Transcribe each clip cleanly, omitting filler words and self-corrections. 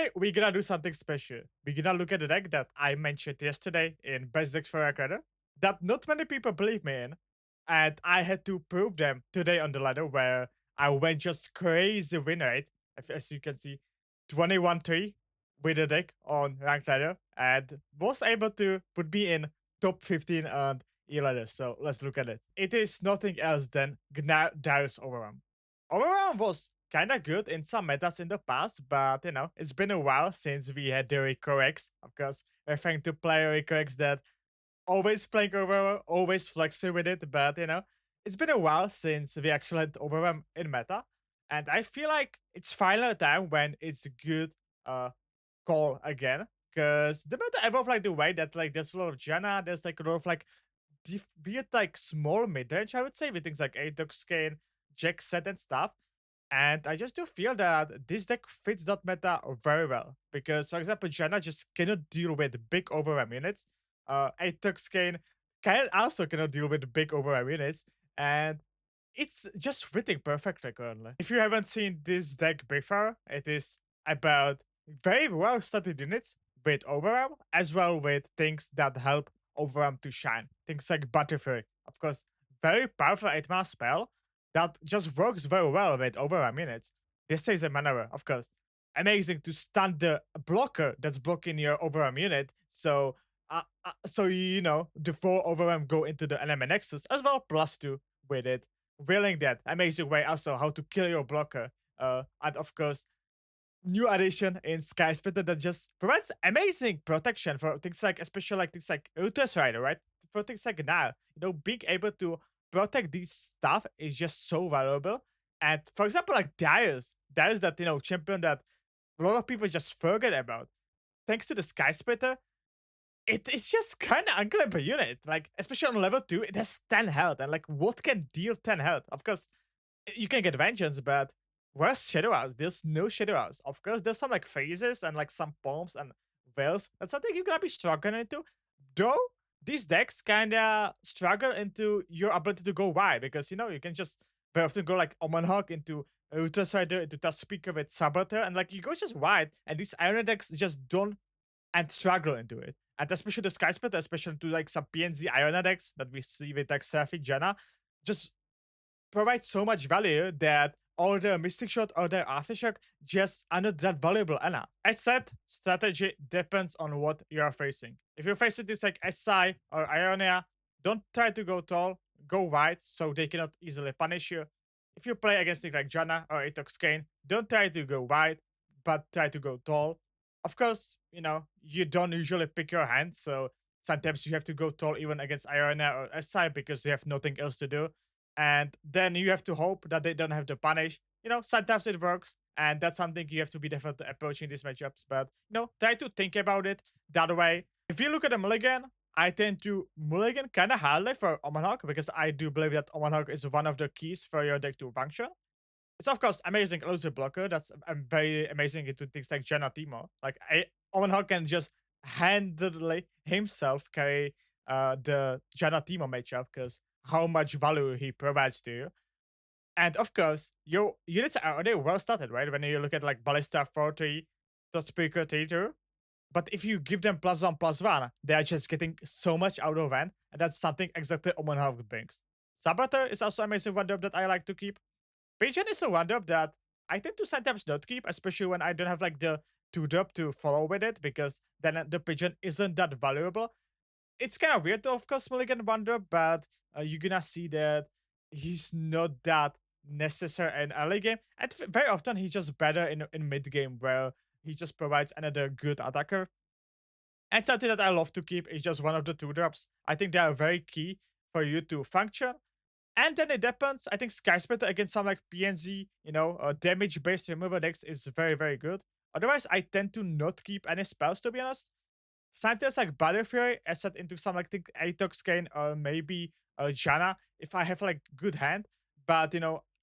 Today, we're gonna do something special. We're gonna look at the deck that I mentioned yesterday in Best Decks for Recorder that not many people believe me in. And I had to prove them today on the ladder where I went just crazy win rate. As you can see, 21-3 with the deck on ranked ladder and was able to put me in top 15 on E-ladder. So let's look at it. It is nothing else than Gnar Darius Overwhelm. Overwhelm was kind of good in some metas in the past, but it's been a while since we had the RICKO X. Of course, referring to player RICKO X that always playing Overwhelm, always flexing with it, but it's been a while since we actually had Overwhelm in meta. And I feel like it's finally a time when it's a good call again. Because the meta evolved like the way that like there's a lot of Janna, there's like a lot of like weird like small mid-range, I would say, with things like Atox Skin, Jack set and stuff. And I just do feel that this deck fits that meta very well. Because, for example, Janna just cannot deal with big overwhelm units. Atox Skin also cannot deal with big overwhelm units. And it's just fitting perfectly currently. If you haven't seen this deck before, it is about very well studied units with overwhelm, as well with things that help overwhelm to shine. Things like Butterfree, of course, very powerful 8-mana spell that just works very well with overwhelm units. This is a maneuver, of course. Amazing to stun the blocker that's blocking your overwhelm unit. So the 4 overwhelm go into the enemy nexus as well, +2 with it. Willing that amazing way also how to kill your blocker. And of course, new addition in Sky Splitter that just provides amazing protection for things like, especially like things like Ultras Rider, right? For things like now, being able to protect these stuff is just so valuable. And for example, like Darius that champion that a lot of people just forget about. Thanks to the Sky Splitter, it is just kind of unclever unit. Like, especially on level 2, it has 10 health. And like, what can deal 10 health? Of course, you can get Vengeance, but where's Shadow House? There's no Shadow House. Of course, there's some like phases and like some palms and veils. That's something you're gonna be struggling into. Though, these decks kinda struggle into your ability to go wide because, you can just very often go like Omen Hawk into Ultra Sider, into Task Speaker with Saboteur, and like you go just wide, and these Iron decks just don't and struggle into it. And especially the Sky Splitter, especially to like some PNZ Iona decks that we see with like Seraphic Janna, just provide so much value that all the Mystic Shot or the Aftershock just are not that valuable enough. As said, strategy depends on what you are facing. If you're facing this like SI or Ionia, don't try to go tall, go wide so they cannot easily punish you. If you play against things like Janna or Atox Kane, don't try to go wide, but try to go tall. Of course, you don't usually pick your hand, so sometimes you have to go tall even against Ionia or SI because you have nothing else to do. And then you have to hope that they don't have to punish. Sometimes it works, and that's something you have to be definitely approaching these matchups. But try to think about it that way. If you look at the Mulligan, I tend to Mulligan kind of hardly for Omen Hawk because I do believe that Omen Hawk is one of the keys for your deck to function. It's of course amazing elusive blocker. That's very amazing into things like Janna Timo. Like Omen Hawk can just handily himself carry the Janna Timo matchup because how much value he provides to you. And of course, your units are already well started, right? When you look at like Ballista 40, the Speaker 32. But if you give them +1/+1, they are just getting so much out of hand. And that's something exactly Omen Hawk brings. Saboteur is also amazing one drop that I like to keep. Pigeon is a one drop that I tend to sometimes not keep, especially when I don't have like the 2-drop to follow with it, because then the Pigeon isn't that valuable. It's kind of weird to, of course, Mulligan one drop, but you're gonna see that he's not that necessary in early game. And very often he's just better in mid game where he just provides another good attacker. And something that I love to keep is just one of the 2-drops. I think they are very key for you to function. And then it depends. I think Sky Splitter against some like PNZ, damage-based removal decks is very, very good. Otherwise, I tend to not keep any spells, to be honest. Sometimes like Butterfree, I set into some like Atox Kane or maybe Janna if I have like good hand. But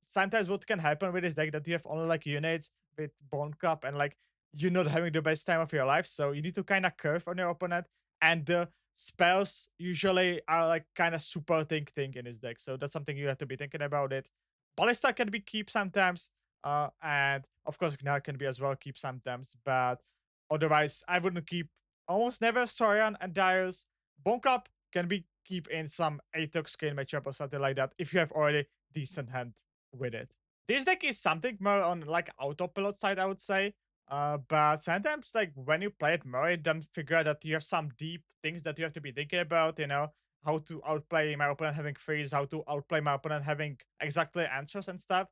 sometimes what can happen with this deck that you have only like units with Bone Cup and like you're not having the best time of your life. So you need to kind of curve on your opponent. And the spells usually are like kind of super thing in his deck. So that's something you have to be thinking about it. Ballista can be keep sometimes. And of course, Gnar can be as well, keep sometimes, but otherwise, I wouldn't keep almost never Sorian and Darius. Bonk up can be keep in some Aatrox skin matchup or something like that if you have already decent hand with it. This deck is something more on like autopilot side, I would say. But sometimes like when you play it more, then figure out that you have some deep things that you have to be thinking about, you know, how to outplay my opponent having freeze, how to outplay my opponent having exactly answers and stuff.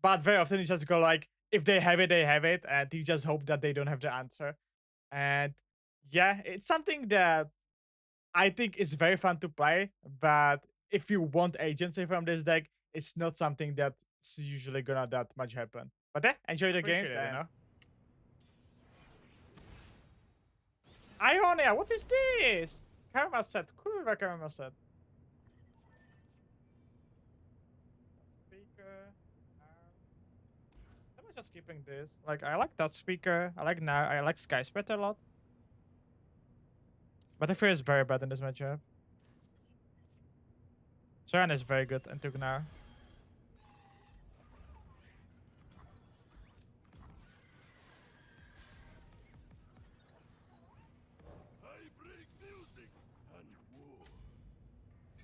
But very often you just go like, if they have it, they have it, and you just hope that they don't have the answer. And yeah, it's something that I think is very fun to play, but if you want agency from this deck, it's not something that's usually gonna that much happen. But yeah, enjoy the games, Appreciate it, and you know? Ionia, what is this? Karma set, kurwa karma set. Speaker. I'm just keeping this. Like, I like that speaker. I like now. I like Sky Spread a lot. But I fear is very bad in this matchup. Soran is very good into Gnar.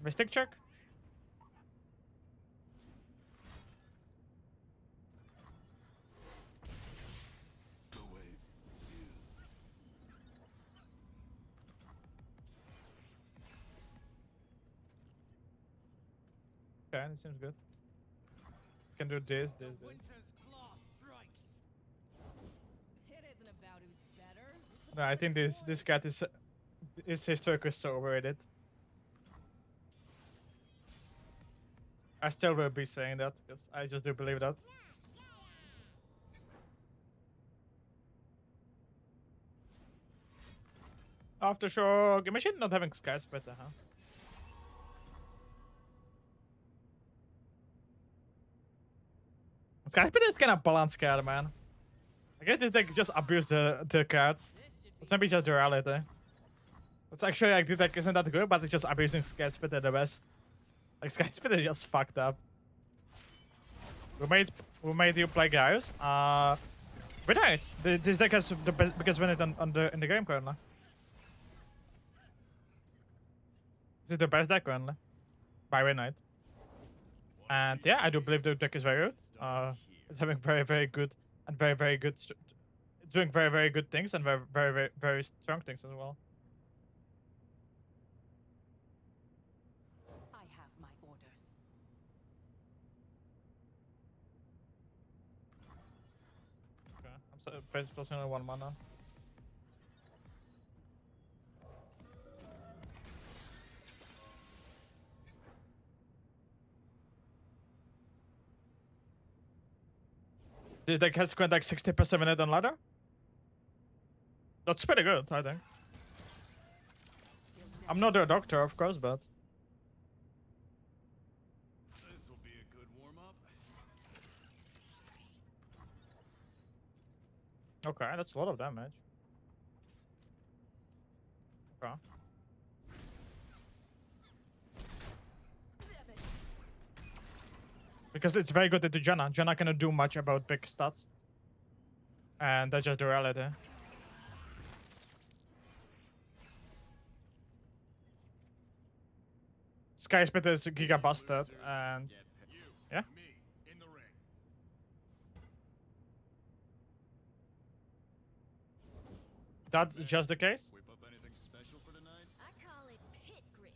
Mystic check. Okay, it seems good. Can do this. No, I think this cat is historically so overrated. I still will be saying that because I just do believe that. Aftershock. Imagine not having Sky Splitter, huh? Sky Splitter is kind of balanced card, man. I guess this deck just abuse the cards. It's maybe just the reality. It's actually like the deck isn't that good, but it's just abusing Sky Splitter the best. Like Sky Splitter is just fucked up. Who made you play Darius? But right, this deck has the biggest win it in the game currently. This is the best deck currently by win night. And yeah, I do believe the deck is very good. It's having very good and very good, doing very good things and very strong things as well. I have my orders. Okay, I'm placing only 1 mana. This deck has spent like 60% minute on ladder. That's pretty good, I think. I'm not a doctor, of course, but This will be a good warm-up. okay, that's a lot of damage. Okay. Because it's very good into Janna. Janna cannot do much about big stats. And that's just the reality. Sky Splitter is giga busted, and yeah. That's just the case. Whip up anything special for tonight? I call it pit grit.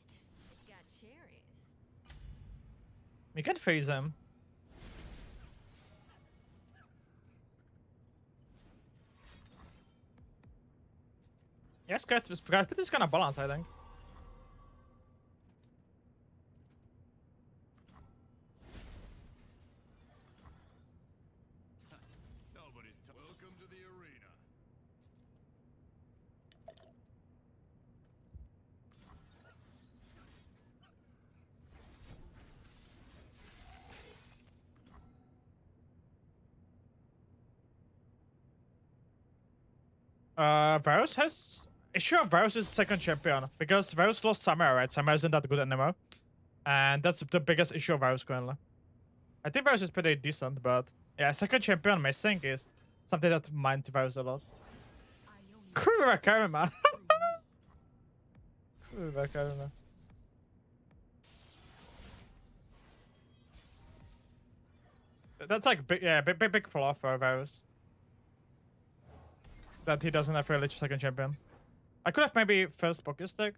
It's got cherries. You can freeze him. Yes, Sky Splitter is kind of balanced, I think. Welcome to the arena. Varus has... Sure, Varus is second champion because Varus lost Samara, right? Samara isn't that good anymore. And that's the biggest issue of Varus currently. I think Varus is pretty decent, but Yeah, second champion missing is something that mind varies a lot. Kurima. Kurima. That's like big, yeah, big flaw for Varus. That he doesn't have really second champion. I could have maybe first Poké Stick.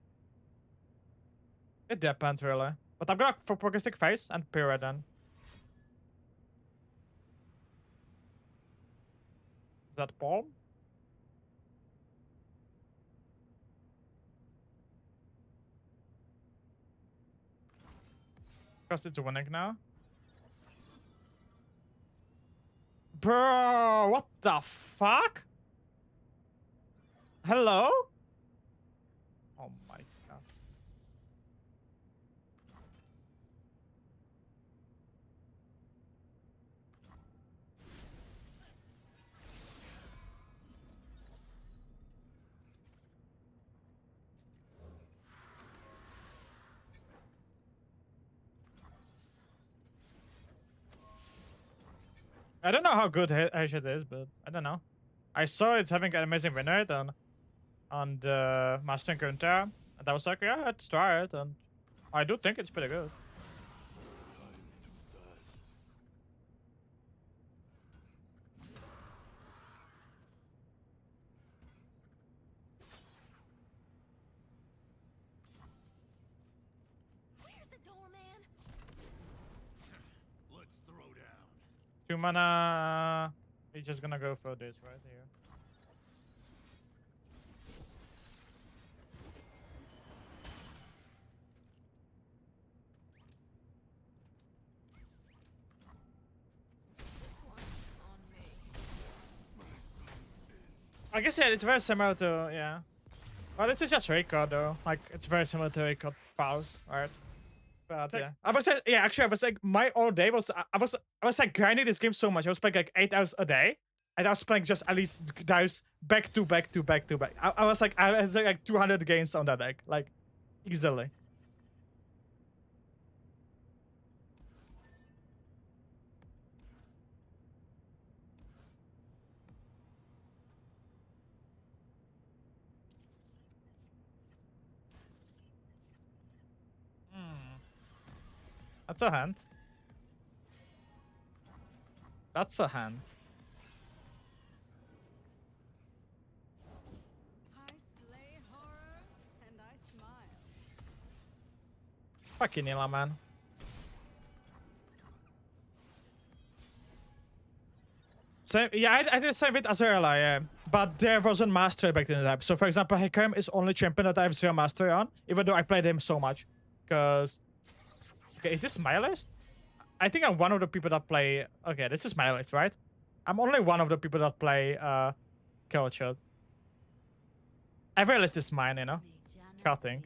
It depends really. But I'm gonna for Poké Stick face and Pyra then. Is that Palm? Because it's winning now. Bro, what the fuck? Hello? Oh my god. I don't know how good Asia is, but I don't know. I saw it's having an amazing win rate on the Master and Runeterra, and I was like, yeah, let's try it, and I do think it's pretty good. Where's the doorman? Let's throw down. 2 mana. He's just gonna go for this right here. This one's on me. I guess yeah, it's very similar to yeah. Well, this is just RICKO though. Like it's very similar to RICKO pause, right? But yeah, I was yeah. Actually, I was like my all day was I was like grinding this game so much. I was playing like 8 hours a day, and I was playing just at least Darius back to back to back to back. I was like 200 games on that deck, like easily. That's a hand. That's a hand. I slay horrors and I smile. Fucking Nila, man. So yeah, I did the same with Azraela, yeah. But there wasn't mastery back in the time. So for example, Hikarim is only champion that I have 0 mastery on, even though I played him so much. Because okay, is this my list? I think I'm one of the people that play. Okay, this is my list, right? I'm only one of the people that play Killshot. Every list is mine, you know. Cutting.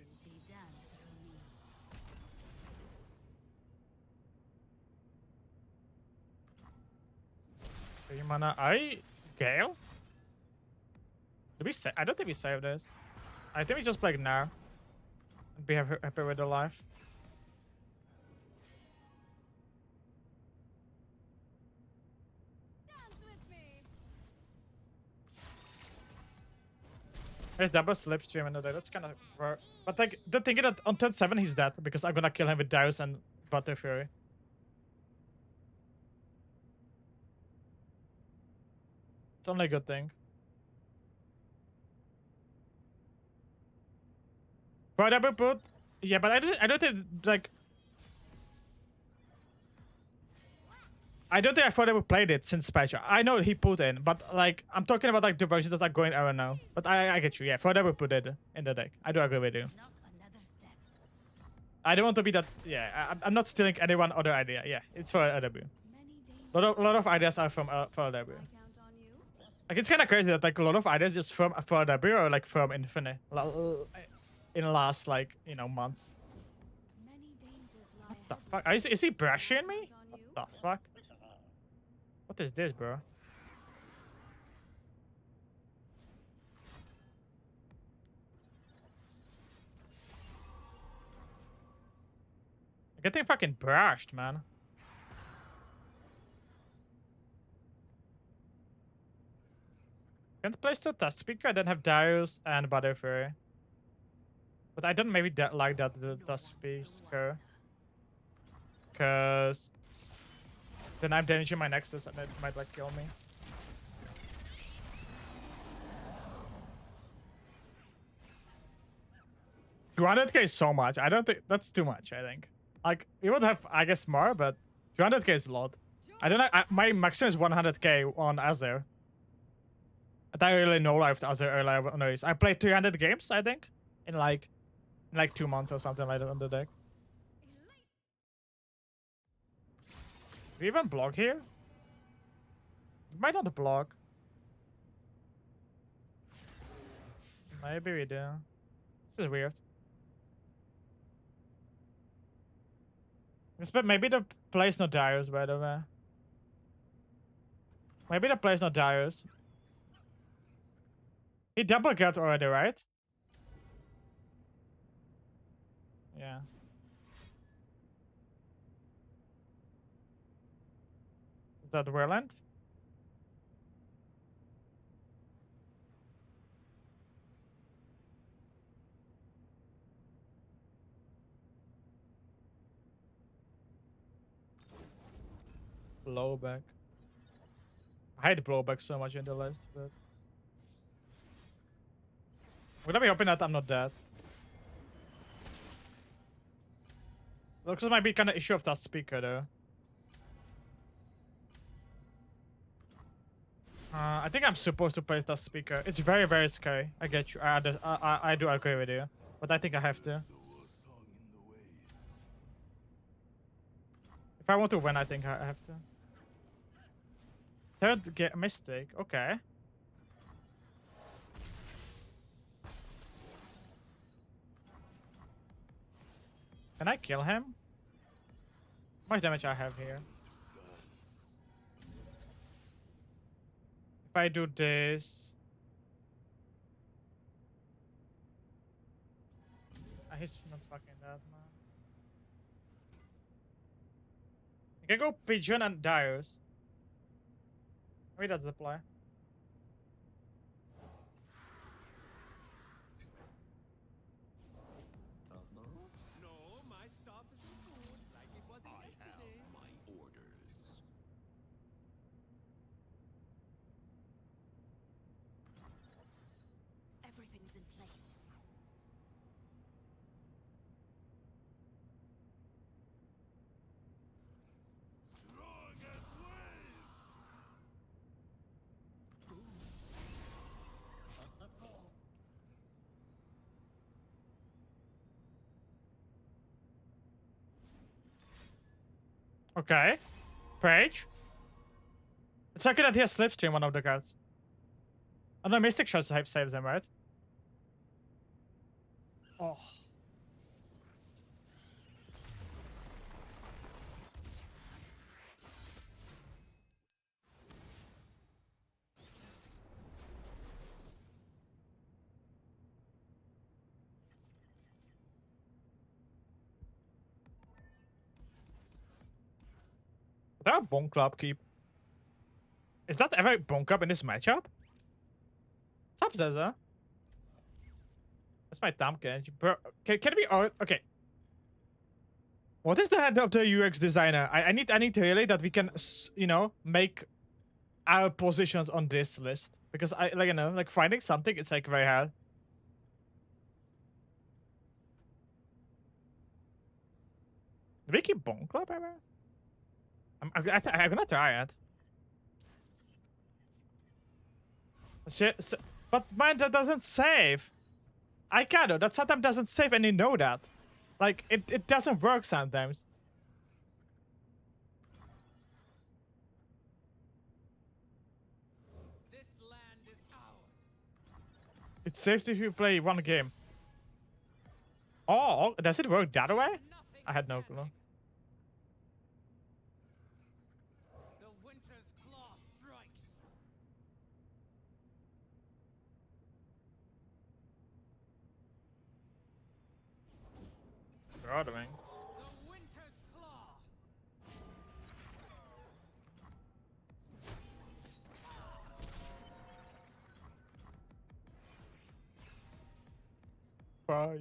3 mana. Gale? Did we save? I don't think we saved this. I think we just play Gnar. And be happy with the life. Dance with me. There's double slipstream in the day. That's kind of rare. But like the thing is that on turn 7 he's dead because I'm gonna kill him with Darius and Butter Fury. It's only a good thing. For double put, yeah, but I don't think like I don't think I thought I would played it since patch. I know he put in, but like I'm talking about like the versions that are going around now. But I get you. Yeah, for double put it in the deck. I do agree with you. Not another step. I don't want to be that. Yeah, I'm not stealing anyone other idea. Yeah, it's for LW. Many dangers. Lot of ideas are from for LW. I count on you. Like it's kind of crazy that like a lot of ideas just from for LW or like from Infinite in the last like months. Many dangers lie The ahead. fuck? Is he brushing me? Count on you. What the fuck? What is this, bro? I'm getting fucking brushed, man. Can't place the test speaker. I don't have Darius and BaJAtak. But I don't maybe like that the test speaker. Cause then I'm damaging my Nexus and it might like kill me. $200k is so much. I don't think that's too much. I think like you would have, I guess, more, but 200k is a lot. I don't know. My maximum is 100k on Azure. And I really know I've Azure earlier on this. I played 300 games, I think, in like 2 months or something like that on the deck. Do we even block here? We might not block. Maybe we do. This is weird. But maybe the play's not Darius, by the way. Maybe the play's not Darius. He double got already, right? Yeah. Is that Whirlwind? Blowback. I hate blowback so much in the list, but I'm gonna be hoping that I'm not dead. Looks like it might be kind of issue of that speaker though. I think I'm supposed to place that speaker. It's very, very scary. I get you. I do agree with you, but I think I have to. If I want to win, I think I have to. Third mistake. Okay. Can I kill him? How much damage I have here? If I do this... he's not fucking that, man. You can go Pigeon and Darius. Maybe that's the play. No, my stuff isn't good like it wasn't yesterday. My orders. Everything's in place. Strong as waves. Okay. Page. It's lucky that he has Slipstream, one of the cards. Oh no, Mystic Shot saves him, right? Oh. Is there a Bone Club keep? Is that ever Bone Club in this matchup? What's up, Zaza? That's my thumbkin. Bro, can we all... Okay. What is the head of the UX designer? I need really that we can, you know, make our positions on this list. Because I, like, you know, like finding something, it's like very hard. Do we keep Bone Club ever? I'm gonna try it. Shit, but mine that doesn't save. I can that sometimes doesn't save, and you know that. Like it doesn't work sometimes. This land is ours. It saves if you play one game. Oh, does it work that way? I had no clue. The winter's claw strikes. Broadening. The winter's claw. Fire.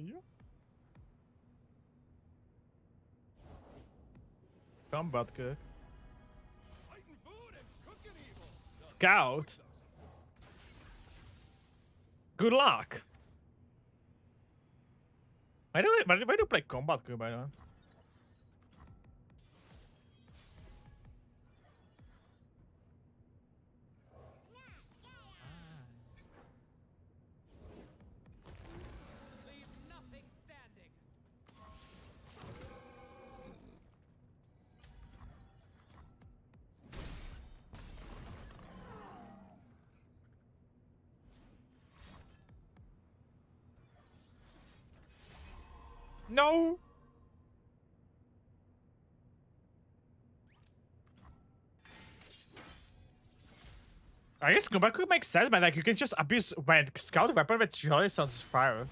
Combat cook. Fighting food and cooking evil. Scout. Good luck. Why do you play combat cook, by the way? Leave nothing standing. No. I guess combat could make sense, man. Like you can just abuse when scout weapon with jolly sounds fire.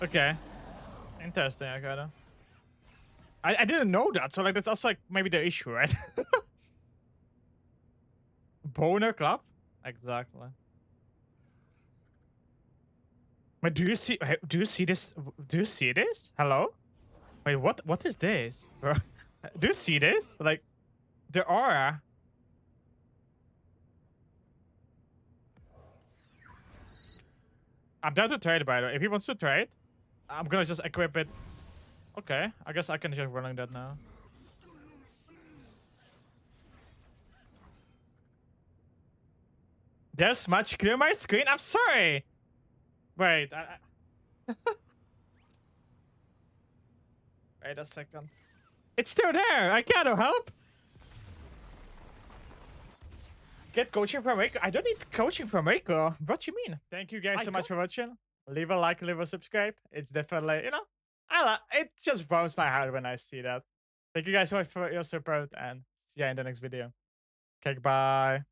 Okay. Interesting, I kinda. I didn't know that, so like that's also like maybe the issue, right? Boner club? Exactly. Wait, do you see this? Do you see this? Hello? Wait, what is this? Bro? Do you see this? Like the aura. I'm down to trade, by the way. If he wants to trade, I'm gonna just equip it. Okay, I guess I can just run like that now. There's much clear my screen. I'm sorry. Wait. Wait a second. It's still there. I can't help. Get coaching from RICKO. I don't need coaching from RICKO. What you mean? Thank you guys so much for watching. Leave a like, leave a subscribe. It's definitely, you know, it just warms my heart when I see that. Thank you guys so much for your support and see you in the next video. Okay, bye.